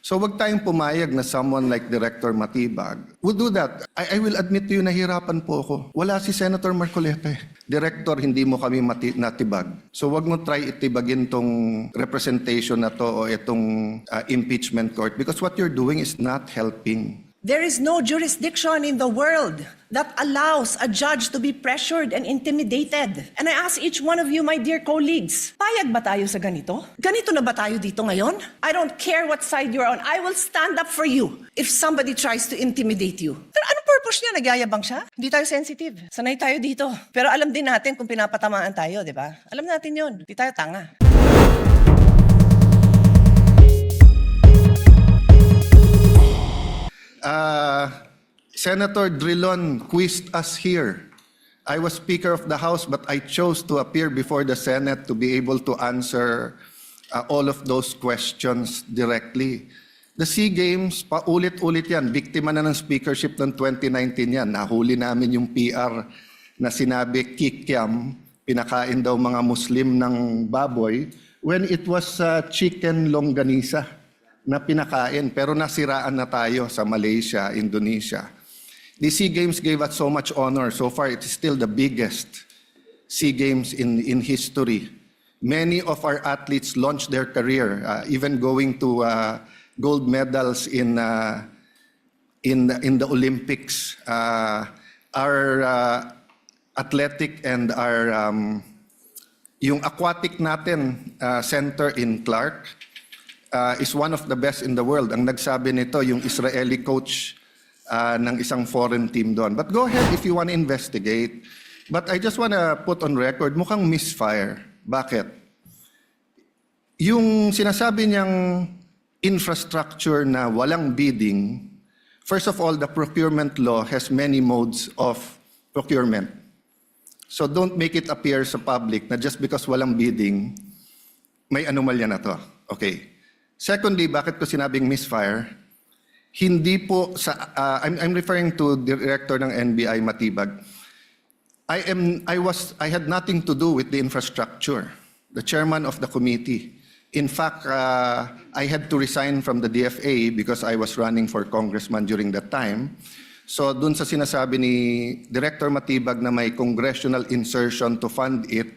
So wag tayong pumayag na someone like Director Matibag would do that. I will admit to you, nahirapan po ako. Wala si Senator Marcoleta. Director, hindi mo kami natibag. So wag mo try itibagin tong representation na to o itong impeachment court because what you're doing is not helping. There is no jurisdiction in the world that allows a judge to be pressured and intimidated. And I ask each one of you, my dear colleagues, payag ba tayo sa ganito? Ganito na ba tayo dito ngayon? I don't care what side you're on. I will stand up for you if somebody tries to intimidate you. Pero anong purpose niya? Nagyayabang siya? Hindi tayo sensitive. Sanay tayo dito. Pero alam din natin kung pinapatamaan tayo, di ba? Alam natin yun. Hindi tayo tanga. Senator Drilon quizzed us here. I was Speaker of the House, but I chose to appear before the Senate to be able to answer all of those questions directly. The SEA Games, paulit-ulit yan. Biktima na ng speakership ng 2019 yan. Nahuli namin yung PR na sinabi kikiam, pinakain daw mga Muslim ng baboy, when it was chicken longganisa na pinakain. Pero nasiraan na tayo sa Malaysia, Indonesia. The SEA Games gave us so much honor. So far, it is still the biggest SEA Games in history. Many of our athletes launched their career, even going to gold medals in the Olympics. Our athletic and our yung aquatic natin center in Clark is one of the best in the world. Ang nagsabi nito yung Israeli coach ng isang foreign team doon. But go ahead if you want to investigate. But I just want to put on record, mukhang misfire. Bakit? Yung sinasabi niyang infrastructure na walang bidding, first of all, the procurement law has many modes of procurement. So don't make it appear sa public na just because walang bidding, may anomalya na to. Okay. Secondly, bakit ko sinabing misfire? Hindi po sa I'm referring to Director ng NBI Matibag. I had nothing to do with the infrastructure. The chairman of the committee. In fact, I had to resign from the DFA because I was running for congressman during that time. So dun sa sinasabi ni Director Matibag na may congressional insertion to fund it,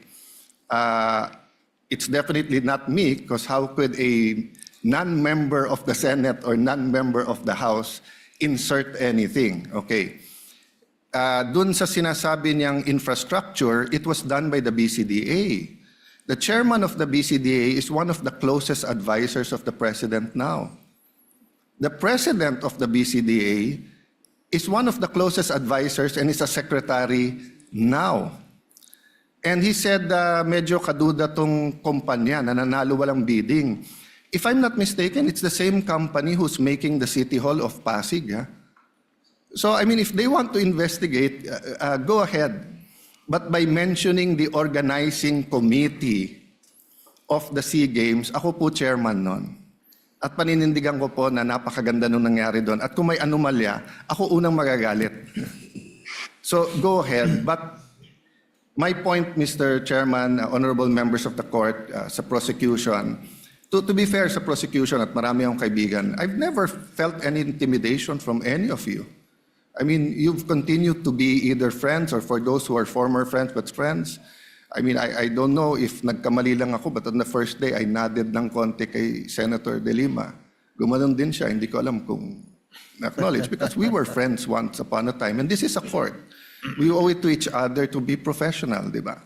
it's definitely not me because how could a non-member of the Senate or non-member of the House insert anything? Okay. Dun sa sinasabi niyang infrastructure, it was done by the BCDA. The chairman of the BCDA is one of the closest advisors of the president now. The president of the BCDA is one of the closest advisors and is a secretary now. And he said medyo kaduda tong kumpanya na nanalo walang bidding. If I'm not mistaken, it's the same company who's making the City Hall of Pasig. So, I mean, if they want to investigate, go ahead. But by mentioning the organizing committee of the SEA Games, ako po chairman nun. At paninindigan ko po na napakaganda nung nangyari doon. At kung may anomalya, ako unang magagalit. So, go ahead. But my point, Mr. Chairman, honorable members of the court, sa prosecution, to be fair sa prosecution at marami akong kaibigan, I've never felt any intimidation from any of you. I mean, you've continued to be either friends or for those who are former friends but friends. I mean, I don't know if nagkamali lang ako but on the first day, I nodded ng konti kay Senator De Lima. Gumanon din siya, hindi ko alam kung na-acknowledge because we were friends once upon a time and this is a court. We owe it to each other to be professional, di ba?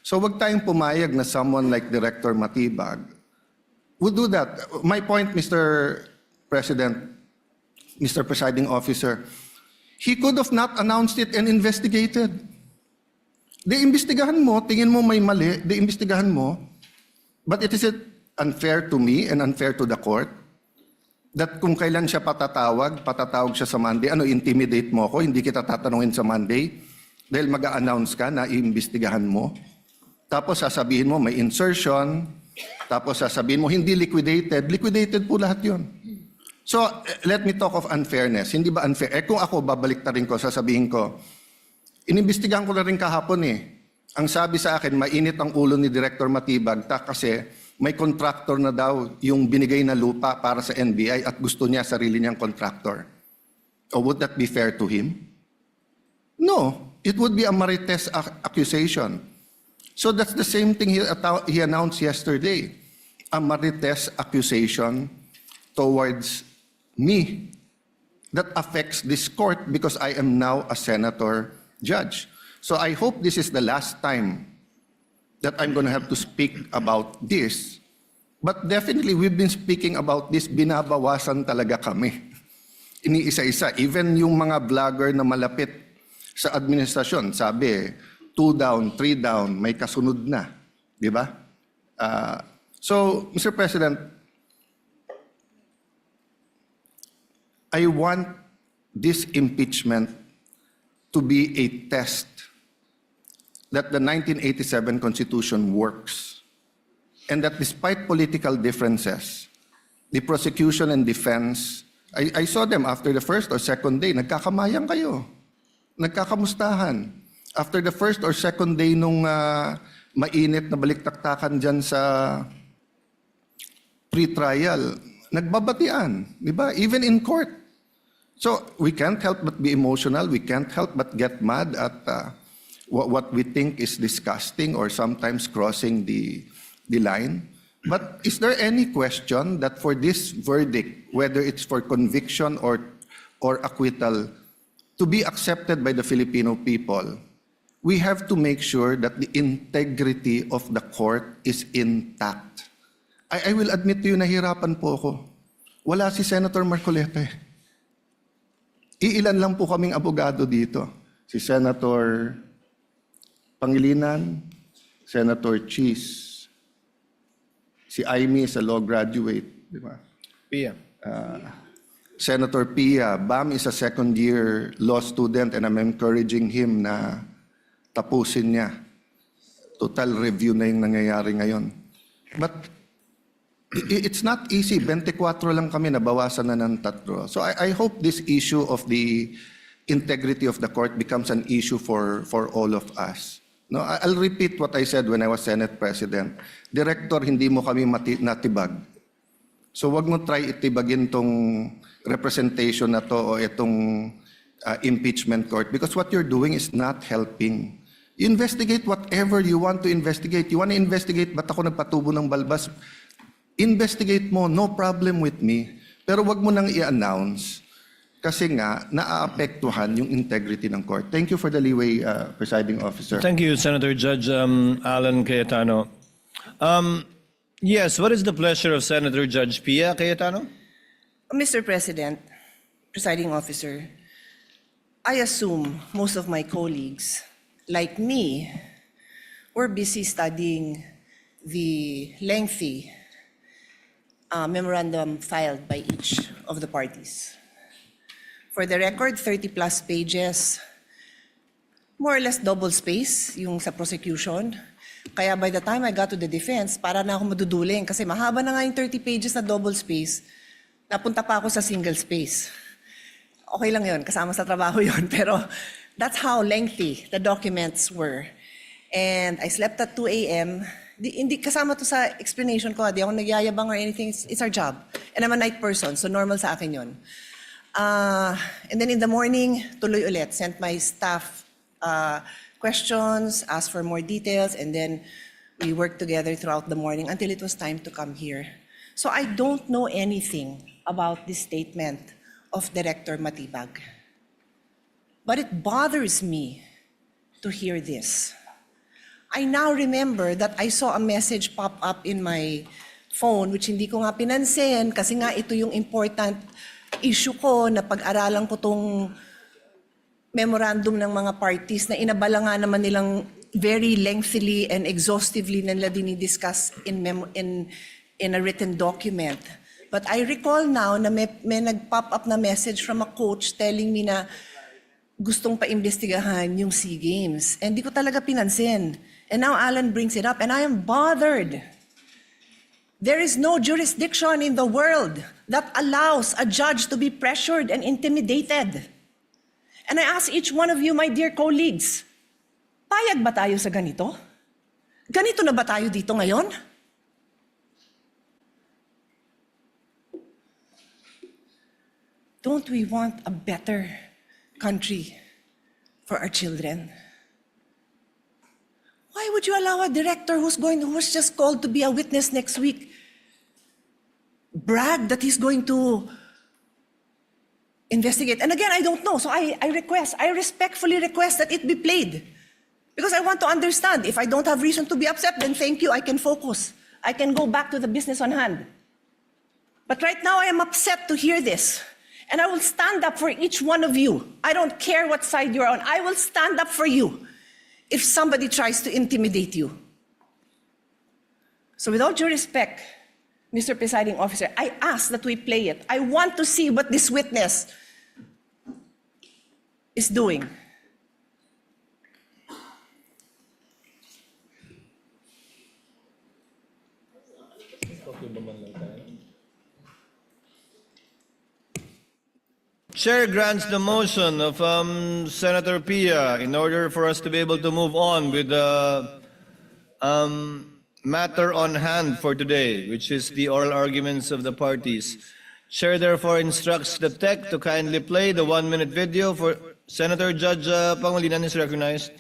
So wag tayong pumayag na someone like Director Matibag would do that. My point, Mr. President, Mr. Presiding Officer, he could have not announced it and investigated. Imbestigahan mo, tingin mo may mali, imbestigahan mo. But it is unfair to me and unfair to the court that kung kailan siya patatawag siya sa Monday, intimidate mo ako, hindi kita tatanungin sa Monday dahil mag-a-announce ka na iimbestigahan mo. Tapos sasabihin mo may insertion, tapos sasabihin mo, hindi liquidated. Liquidated po lahat yun. So, let me talk of unfairness. Hindi ba unfair? Kung ako, babalik na rin ko, sasabihin ko, inimbestigahan ko na rin kahapon eh. Ang sabi sa akin, mainit ang ulo ni Director Matibag kasi may contractor na daw yung binigay na lupa para sa NBI at gusto niya sarili niyang contractor. Or would that be fair to him? No, it would be a marites accusation. So that's the same thing he announced yesterday, a marites accusation towards me that affects this court because I am now a senator judge. So I hope this is the last time that I'm going to have to speak about this. But definitely, we've been speaking about this, binabawasan talaga kami. Iniisa-isa, even yung mga vlogger na malapit sa administrasyon, sabi, 2 down, 3 down, may kasunod na. Di ba? So, Mr. President, I want this impeachment to be a test that the 1987 Constitution works, and that despite political differences, the prosecution and defense, I saw them after the first or second day, nagkakamayang kayo, nagkakamustahan. After the first or second day nung mainit na baliktaktakan dyan sa pre-trial, nagbabatian, di ba? Even in court. So we can't help but be emotional, we can't help but get mad at what we think is disgusting or sometimes crossing the line. But is there any question that for this verdict, whether it's for conviction or acquittal, to be accepted by the Filipino people, we have to make sure that the integrity of the court is intact. I will admit to you, nahirapan po ako. Wala si Senator Marcoleta. Iilan lang po kaming abogado dito. Si Senator Pangilinan, Senator Cheese, si Aimee is a law graduate, di ba? Pia. Senator Pia, Bam is a second-year law student and I'm encouraging him na tapusin niya. Total review na yung nangyayari ngayon. But it's not easy. 24 lang kami, nabawasan na ng 3. So I hope this issue of the integrity of the court becomes an issue for all of us. No, I'll repeat what I said when I was Senate President. Director, hindi mo kami natibag. So wag mo try itibagin tong representation na to o itong impeachment court because what you're doing is not helping. You investigate whatever you want to investigate. You want to investigate, ba't ako nagpatubo ng balbas? Investigate mo, no problem with me. Pero wag mo nang i-announce kasi nga naaapektuhan yung integrity ng court. Thank you for the leeway, Presiding Officer. Thank you, Senator Judge Alan Cayetano. Yes, what is the pleasure of Senator Judge Pia Cayetano? Mr. President, Presiding Officer, I assume most of my colleagues, like me, were busy studying the lengthy memorandum filed by each of the parties. For the record, 30-plus pages, more or less double space yung sa prosecution. Kaya by the time I got to the defense, para na ako maduduling kasi mahaba na nga yung 30 pages na double space, napunta pa ako sa single space. Okay lang yun, kasama sa trabaho yun, pero that's how lengthy the documents were. And I slept at 2 a.m., hindi kasama to sa explanation ko, di ako nagyayabang or anything, it's our job. And I'm a night person, so normal sa akin yun. And then in the morning, tuloy ulit, sent my staff questions, asked for more details, and then we worked together throughout the morning until it was time to come here. So I don't know anything about this statement of Director Matibag. But it bothers me to hear this. I now remember that I saw a message pop up in my phone, which hindi ko nga pinansin kasi nga ito yung important issue ko na pag-aralan ko tong memorandum ng mga parties na inabala nga naman nilang very lengthily and exhaustively na nila dinidiscuss in a written document. But I recall now na may nag-pop up na message from a coach telling me na gustong pa-imbestigahan yung SEA Games. And di ko talaga pinansin. And now Alan brings it up and I am bothered. There is no jurisdiction in the world that allows a judge to be pressured and intimidated. And I ask each one of you, my dear colleagues, payag ba tayo sa ganito? Ganito na ba tayo dito ngayon? don't we want a better country for our children? Why would you allow a director who was just called to be a witness next week brag that he's going to investigate? And again, I don't know. So I respectfully request that it be played. Because I want to understand. If I don't have reason to be upset, then thank you, I can focus. I can go back to the business on hand. But right now, I am upset to hear this. And I will stand up for each one of you. I don't care what side you're on. I will stand up for you if somebody tries to intimidate you. So with all due respect, Mr. Presiding Officer, I ask that we play it. I want to see what this witness is doing. Chair grants the motion of Senator Pia in order for us to be able to move on with the matter on hand for today, which is the oral arguments of the parties. Chair therefore instructs the tech to kindly play the 1-minute video for Senator Judge Pangilinan is recognized.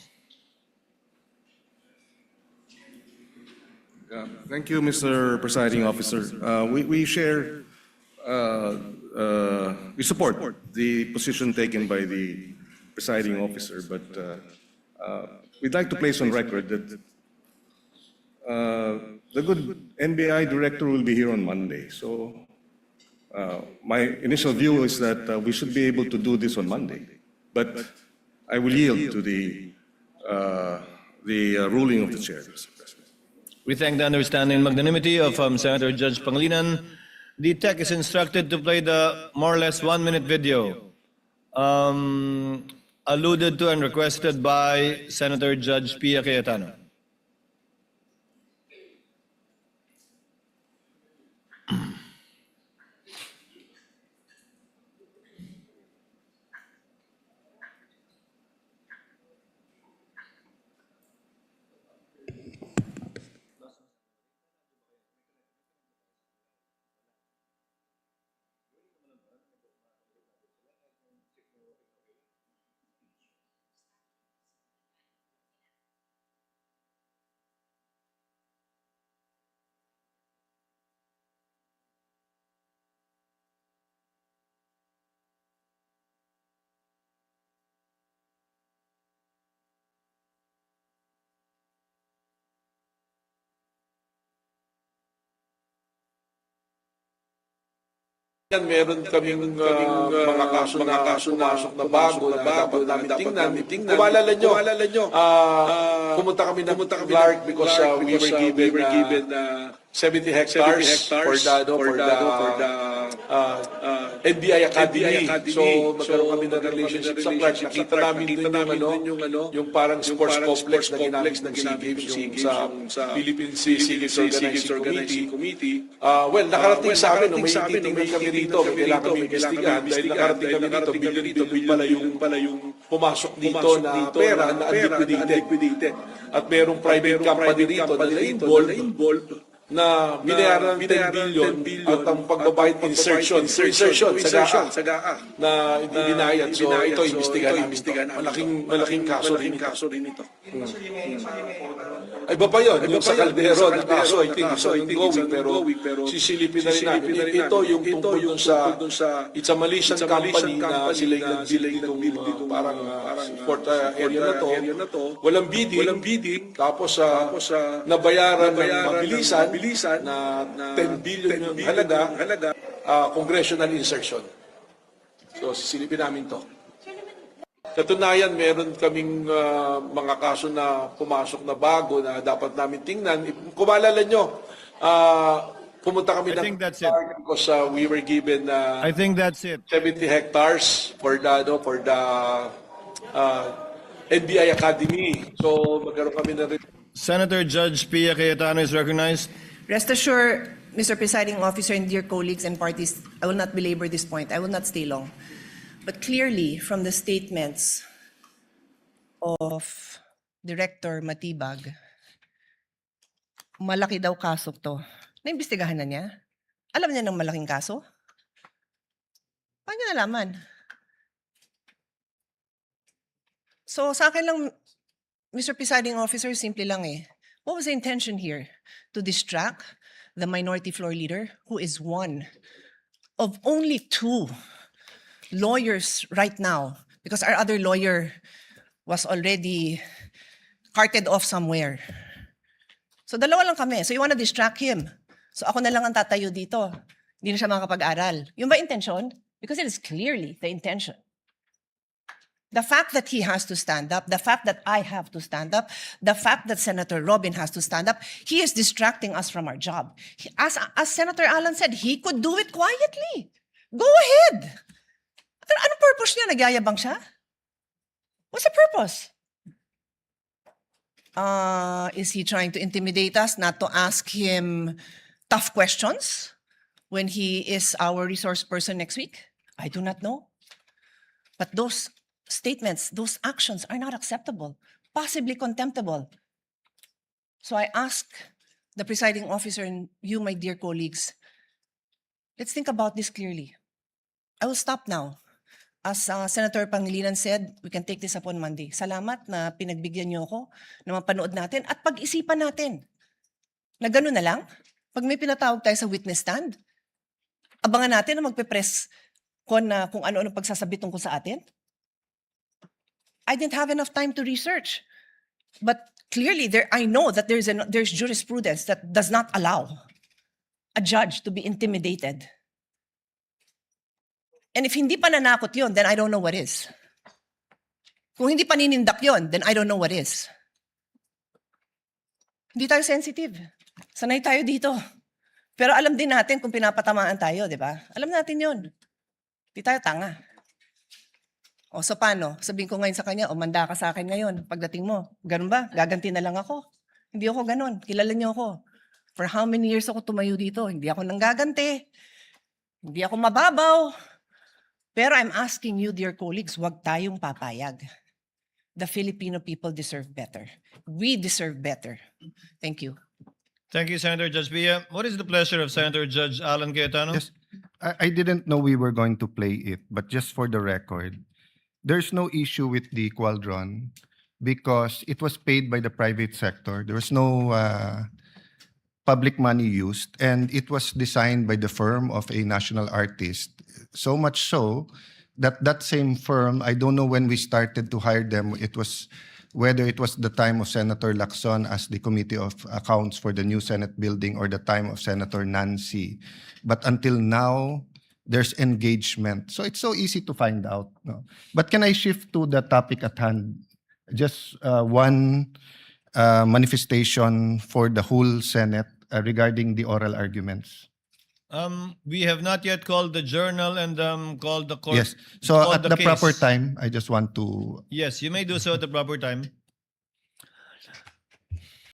Thank you, Mr. Presiding Officer. We share, we support the position taken by the presiding officer, but we'd like to place on record that the good NBI director will be here on Monday. So my initial view is that we should be able to do this on Monday, but I will yield to the ruling of the chair, Mr. President. We thank the understanding and magnanimity of Senator Judge Pangilinan. The tech is instructed to play the more or less 1-minute video alluded to and requested by Senator Judge Pia Cayetano. Meron kaming mga kaso na pumasok na bago na dapat namin tingnan. Kung maalala nyo, pumunta kami ng Clark because we were given 70 hectares for the NBI Academy. So magkaroon kami ng relationship sa Clark. Nakita namin yung parang sports complex na ginamit ng SEA Games sa Philippine Sea Games Organizing Committee. Well, nakarating sa amin, may titingnan kami rito, may kailangan kami investigahan. Dahil nakarating kami rito, billion pala yung pumasok dito na pera na unliquidated. At merong private company rito na na-involved na binayaran ng 10 billion at ang pagbabayad insertion sa GAA na hindi binayad. So ito, imbestigahan namin. Malaking kaso rin ito. Iba pa yun. Yung sa Caldero na kaso, I think it's ongoing, pero sisilipin na rin namin. Ito yung tungkol dun sa it's a Malaysian company na sila yung nag-build dito parang port area na to. Walang bidding. Tapos nabayaran ng mabilisan na 10 billion yung halaga, congressional insertion. So, sisilipin namin to. Katunayan, meron kaming mga kaso na pumasok na bago na dapat namin tingnan. Kung maalala nyo, pumunta kami ng park because we were given I think that's it. 70 hectares for the NBI Academy. So, magkaroon kami na rin. Senator Judge Pia Cayetano is recognized. Rest assured, Mr. Presiding Officer and dear colleagues and parties, I will not belabor this point. I will not stay long. But clearly, from the statements of Director Matibag, malaki daw kaso to. Naimbestigahan na niya? Alam niya ng malaking kaso? Saan niyo nalaman? So sa akin lang, Mr. Presiding Officer, simple lang eh. What was the intention here? To distract the minority floor leader, who is one of only two lawyers right now, because our other lawyer was already carted off somewhere. So dalawa lang kami. So you wanna distract him. So ako na lang ang tatayo dito. Hindi na siya makakapag-aral. Yung ba intention? Because it is clearly the intention. The fact that he has to stand up, the fact that I have to stand up, the fact that Senator Robin has to stand up, he is distracting us from our job. As Senator Alan said, he could do it quietly. Go ahead. Anong purpose niya? Nagyayabang siya? What's the purpose? Is he trying to intimidate us not to ask him tough questions when he is our resource person next week? I do not know. But those statements, those actions are not acceptable, possibly contemptible. So I ask the presiding officer and you, my dear colleagues, let's think about this clearly. I will stop now. As Senator Pangilinan said, we can take this up on Monday. Salamat na pinagbigyan niyo ako na mapanood natin at pag-isipan natin. Na gano'n na lang, pag may pinatawag tayo sa witness stand, abangan natin na magpe-press kung ano-ano pagsasabi tungkol sa atin. I didn't have enough time to research. But clearly, I know that there's jurisprudence that does not allow a judge to be intimidated. And if hindi pa nanakot yun, then I don't know what is. Kung hindi pa ninindak yun, then I don't know what is. Hindi tayo sensitive. Sanay tayo dito. Pero alam din natin kung pinapatamaan tayo, di ba? Alam natin yun. Hindi tayo tanga. O so paano? Sabihin ko ngayon sa kanya, o manda ka sa akin ngayon, pagdating mo. Ganun ba? Gaganti na lang ako. Hindi ako ganun. Kilala niyo ako. For how many years ako tumayo dito? Hindi ako nanggaganti. Hindi ako mababaw. Pero I'm asking you, dear colleagues, wag tayong papayag. The Filipino people deserve better. We deserve better. Thank you. Thank you, Senator Judge Villa. What is the pleasure of Senator Judge Alan Cayetano? Yes, I didn't know we were going to play it, but just for the record, there's no issue with the Qualdron because it was paid by the private sector. There was no public money used, and it was designed by the firm of a national artist. So much so that that same firm, I don't know when we started to hire them, whether it was the time of Senator Lacson as the Committee of Accounts for the new Senate building or the time of Senator Nancy. But until now, there's engagement. So it's so easy to find out. No? But can I shift to the topic at hand? Just one manifestation for the whole Senate regarding the oral arguments. We have not yet called the journal and called the court. Yes. So called at the proper case. time, I just want to. Yes, you may do so at the proper time.